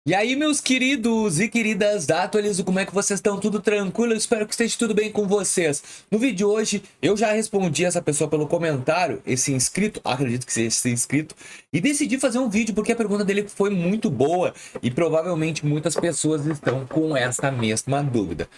E aí, meus queridos e queridas da Atualizo, como é que vocês estão? Tudo tranquilo? Eu espero que esteja tudo bem com vocês. No vídeo de hoje, eu já respondi essa pessoa pelo comentário, esse inscrito, acredito que seja esse inscrito, e decidi fazer um vídeo porque a pergunta dele foi muito boa e provavelmente muitas pessoas estão com essa mesma dúvida.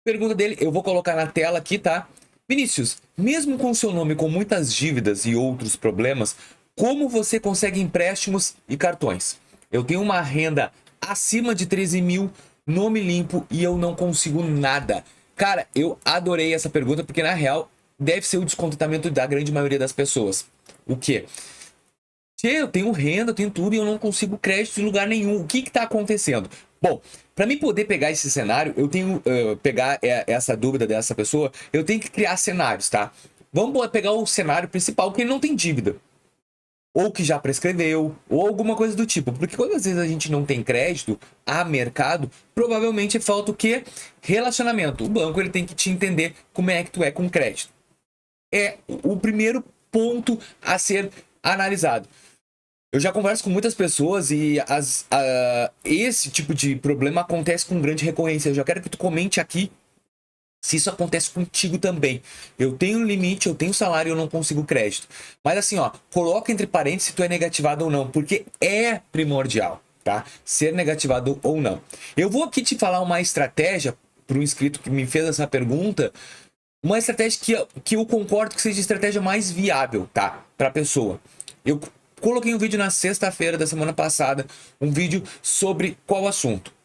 Pergunta dele, eu vou colocar na tela aqui, tá? Vinícius, mesmo com seu nome com muitas dívidas e outros problemas, como você consegue empréstimos e cartões? Eu tenho uma renda acima de 13 mil, nome limpo e eu não consigo nada. Cara, eu adorei essa pergunta porque na real deve ser o descontentamento da grande maioria das pessoas. O quê? Se eu tenho renda, eu tenho tudo e eu não consigo crédito em lugar nenhum. O que está acontecendo? Bom, para mim poder pegar esse cenário, eu tenho pegar essa dúvida dessa pessoa, eu tenho que criar cenários, tá? Vamos pegar o cenário principal que ele não tem dívida, ou que já prescreveu, ou alguma coisa do tipo. Porque quando às vezes a gente não tem crédito a mercado, provavelmente falta o quê? Relacionamento. O banco ele tem que te entender como é que tu é com crédito. É o primeiro ponto a ser analisado. Eu já converso com muitas pessoas e esse tipo de problema acontece com grande recorrência. Eu já quero que tu comente aqui se isso acontece contigo também. Eu tenho um limite, eu tenho salário e eu não consigo crédito. Mas assim, ó, coloca entre parênteses se tu é negativado ou não, porque é primordial, tá? Ser negativado ou não. Eu vou aqui te falar uma estratégia para o inscrito que me fez essa pergunta, uma estratégia que eu concordo que seja a estratégia mais viável, tá? Para a pessoa. Eu coloquei um vídeo na sexta-feira da semana passada, um vídeo sobre qual assunto?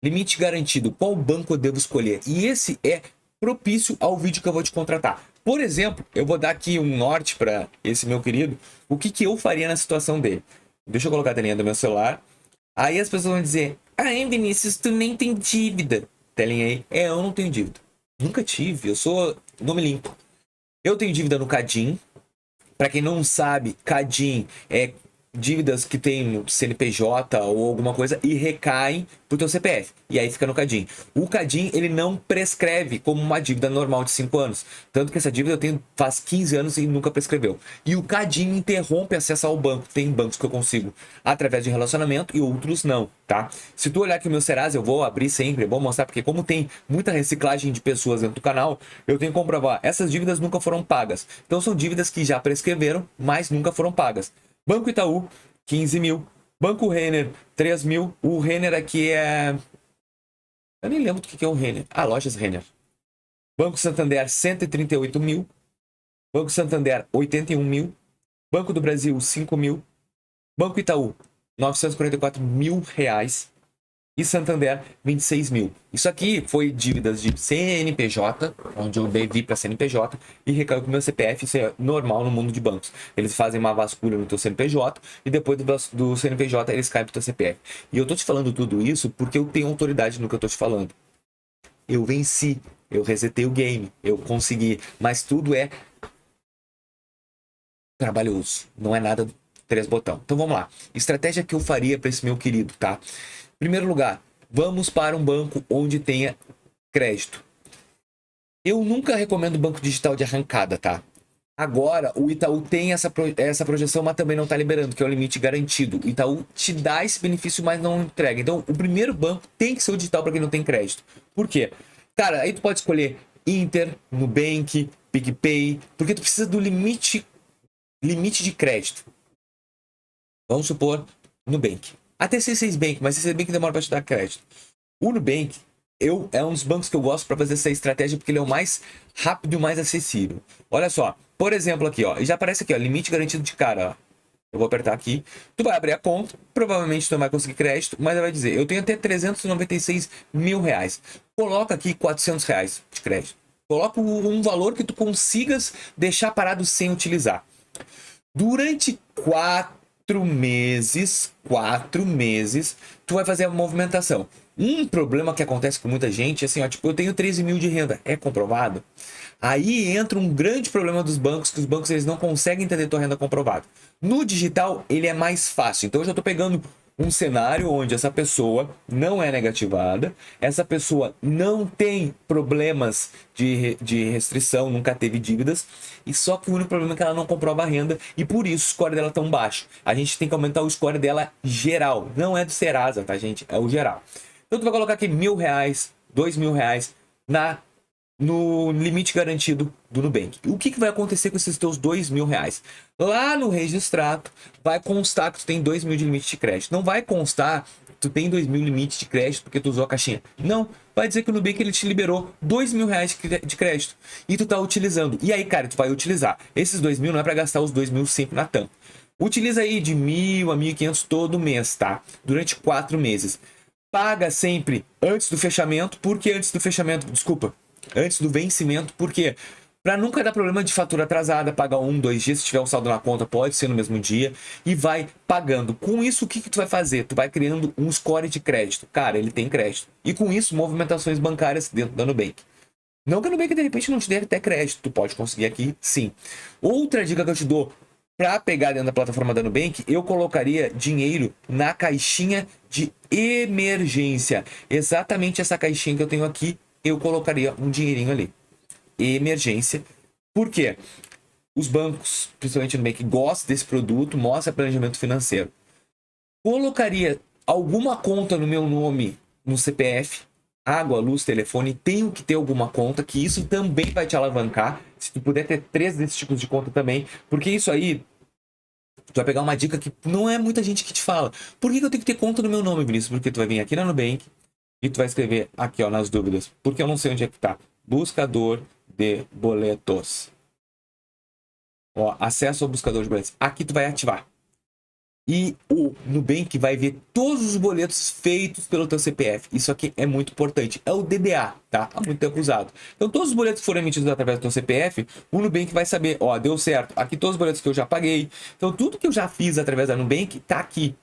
Limite garantido, qual banco eu devo escolher? E esse é propício ao vídeo que eu vou te contratar. Por exemplo, eu vou dar aqui um norte para esse meu querido, o que eu faria na situação dele. Deixa eu colocar a telinha do meu celular. Aí as pessoas vão dizer, Vinícius, tu nem tem dívida. Telinha aí, eu não tenho dívida. Nunca tive, eu sou nome limpo. Eu tenho dívida no Cadim. Para quem não sabe, Cadim é dívidas que tem no CNPJ ou alguma coisa e recaem pro teu CPF. E aí fica no Cadim. O Cadim, ele não prescreve como uma dívida normal de 5 anos. Tanto que essa dívida eu tenho faz 15 anos e nunca prescreveu. E o Cadim interrompe acesso ao banco. Tem bancos que eu consigo através de relacionamento e outros não, tá? Se tu olhar aqui o meu Serasa, eu vou abrir sempre, vou mostrar, porque como tem muita reciclagem de pessoas dentro do canal, eu tenho que comprovar. Essas dívidas nunca foram pagas. Então são dívidas que já prescreveram, mas nunca foram pagas. Banco Itaú, 15 mil. Banco Renner, 3 mil. O Renner aqui é... Eu nem lembro do que é o Renner. Ah, Lojas Renner. Banco Santander, 138 mil. Banco Santander, 81 mil. Banco do Brasil, 5 mil. Banco Itaú, 944 mil reais. E Santander, 26 mil. Isso aqui foi dívidas de CNPJ, onde eu devi para CNPJ e recaiu com o meu CPF. Isso é normal no mundo de bancos. Eles fazem uma vasculha no teu CNPJ e depois do CNPJ eles caem pro teu CPF. E eu tô te falando tudo isso porque eu tenho autoridade no que eu tô te falando. Eu venci, eu resetei o game, eu consegui, mas tudo é trabalhoso, não é nada três botão. Então vamos lá. Estratégia que eu faria para esse meu querido, tá? Primeiro lugar, vamos para um banco onde tenha crédito. Eu nunca recomendo banco digital de arrancada, tá? Agora, o Itaú tem essa projeção, mas também não está liberando, que é o limite garantido. O Itaú te dá esse benefício, mas não entrega. Então, o primeiro banco tem que ser o digital para quem não tem crédito. Por quê? Cara, aí tu pode escolher Inter, Nubank, PicPay, porque tu precisa do limite de crédito. Vamos supor, Nubank. Até C6 Bank, mas C6 Bank demora para te dar crédito. O Nubank é um dos bancos que eu gosto para fazer essa estratégia porque ele é o mais rápido e o mais acessível. Olha só, por exemplo aqui, ó, e já aparece aqui, ó, limite garantido de cara, ó. Eu vou apertar aqui. Tu vai abrir a conta, provavelmente tu não vai conseguir crédito, mas vai dizer, eu tenho até 396 mil reais. Coloca aqui 400 reais de crédito. Coloca um valor que tu consigas deixar parado sem utilizar. Durante 4 meses, tu vai fazer a movimentação. Um problema que acontece com muita gente é assim, ó, tipo, eu tenho 13 mil de renda, é comprovado? Aí entra um grande problema dos bancos, que os bancos eles não conseguem entender tua renda comprovada. No digital, ele é mais fácil. Então eu já tô pegando um cenário onde essa pessoa não é negativada, essa pessoa não tem problemas de restrição, nunca teve dívidas, e só que o único problema é que ela não comprova a renda e por isso o score dela é tão baixo. A gente tem que aumentar o score dela geral, não é do Serasa, tá, gente? É o geral. Então tu vai colocar aqui R$1.000, R$2.000 no limite garantido do Nubank. O que vai acontecer com esses teus R$2.000? Lá no registrado vai constar que tu tem 2.000 de limite de crédito. Não vai constar que tu tem 2.000 limite de crédito porque tu usou a caixinha. Não, vai dizer que o Nubank ele te liberou R$2.000 de crédito e tu tá utilizando. E aí, cara, tu vai utilizar. Esses 2.000 não é para gastar os 2.000 sempre na tampa. Utiliza aí de 1.000 a 1.500 todo mês, tá? Durante 4 meses. Paga sempre antes do fechamento, porque antes do fechamento, desculpa, antes do vencimento, porque para nunca dar problema de fatura atrasada, paga 1, 2 dias, se tiver um saldo na conta, pode ser no mesmo dia, e vai pagando. Com isso, o que tu vai fazer? Tu vai criando um score de crédito. Cara, ele tem crédito. E com isso, movimentações bancárias dentro da Nubank. Não que a Nubank, de repente, não te dê até crédito. Tu pode conseguir aqui, sim. Outra dica que eu te dou, para pegar dentro da plataforma da Nubank, eu colocaria dinheiro na caixinha de emergência. Exatamente essa caixinha que eu tenho aqui, eu colocaria um dinheirinho ali. Emergência. Por quê? Os bancos, principalmente no Nubank, gostam desse produto, mostra planejamento financeiro. Colocaria alguma conta no meu nome no CPF, água, luz, telefone, tenho que ter alguma conta, que isso também vai te alavancar. Se tu puder ter 3 desses tipos de conta também, porque isso aí, tu vai pegar uma dica que não é muita gente que te fala. Por que eu tenho que ter conta no meu nome, Vinícius? Porque tu vai vir aqui na Nubank e tu vai escrever aqui, ó, nas dúvidas, porque eu não sei onde é que tá. Buscador de boletos. Ó, acesso ao buscador de boletos. Aqui tu vai ativar. E o Nubank vai ver todos os boletos feitos pelo teu CPF. Isso aqui é muito importante. É o DDA, tá? Há muito tempo usado. Então, todos os boletos que forem emitidos através do teu CPF, o Nubank vai saber, ó, deu certo. Aqui todos os boletos que eu já paguei. Então, tudo que eu já fiz através da Nubank tá aqui.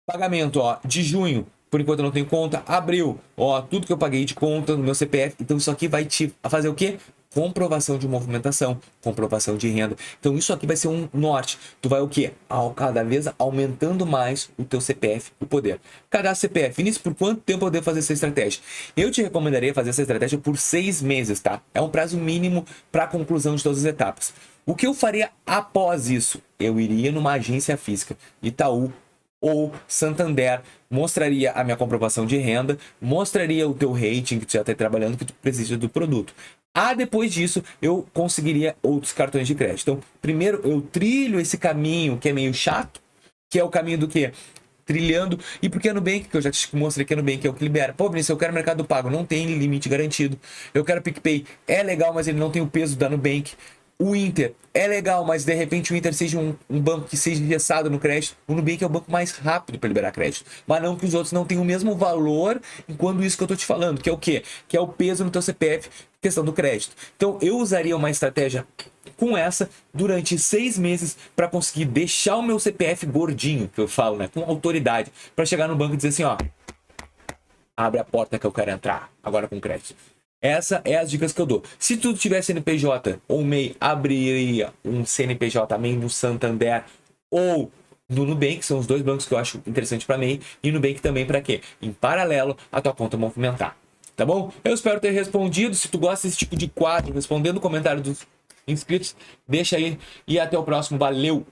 Pagamento, ó, de junho. Por enquanto eu não tenho conta. Abril, ó, tudo que eu paguei de conta no meu CPF. Então, isso aqui vai te fazer o quê? Comprovação de movimentação, comprovação de renda. Então isso aqui vai ser um norte. Tu vai o quê? Cada vez aumentando mais o teu CPF, o poder. Cadastro CPF. Vinícius, por quanto tempo eu devo fazer essa estratégia? Eu te recomendaria fazer essa estratégia por 6 meses, tá? É um prazo mínimo para a conclusão de todas as etapas. O que eu faria após isso? Eu iria numa agência física, Itaú ou Santander, mostraria a minha comprovação de renda, mostraria o teu rating que tu já está trabalhando, que tu precisa do produto. Depois disso, eu conseguiria outros cartões de crédito. Então, primeiro eu trilho esse caminho que é meio chato, que é o caminho do quê? Trilhando. E porque é Nubank, que eu já te mostrei que é Nubank, é o que libera. Pô, Vinícius, eu quero Mercado Pago, não tem limite garantido. Eu quero PicPay, é legal, mas ele não tem o peso da Nubank. O Inter é legal, mas de repente o Inter seja um banco que seja engessado no crédito. O Nubank é o banco mais rápido para liberar crédito. Mas não que os outros não tenham o mesmo valor enquanto isso que eu tô te falando. Que é o quê? Que é o peso no teu CPF, questão do crédito. Então eu usaria uma estratégia com essa durante 6 meses para conseguir deixar o meu CPF gordinho, que eu falo, né? Com autoridade. Para chegar no banco e dizer assim, ó, abre a porta que eu quero entrar agora com crédito. Essa é as dicas que eu dou. Se tu tiver CNPJ ou MEI, abriria um CNPJ também no Santander ou no Nubank, são os 2 bancos que eu acho interessante para MEI, e Nubank também para quê? Em paralelo a tua conta movimentar. Tá bom? Eu espero ter respondido. Se tu gosta desse tipo de quadro, respondendo o comentário dos inscritos, deixa aí e até o próximo. Valeu!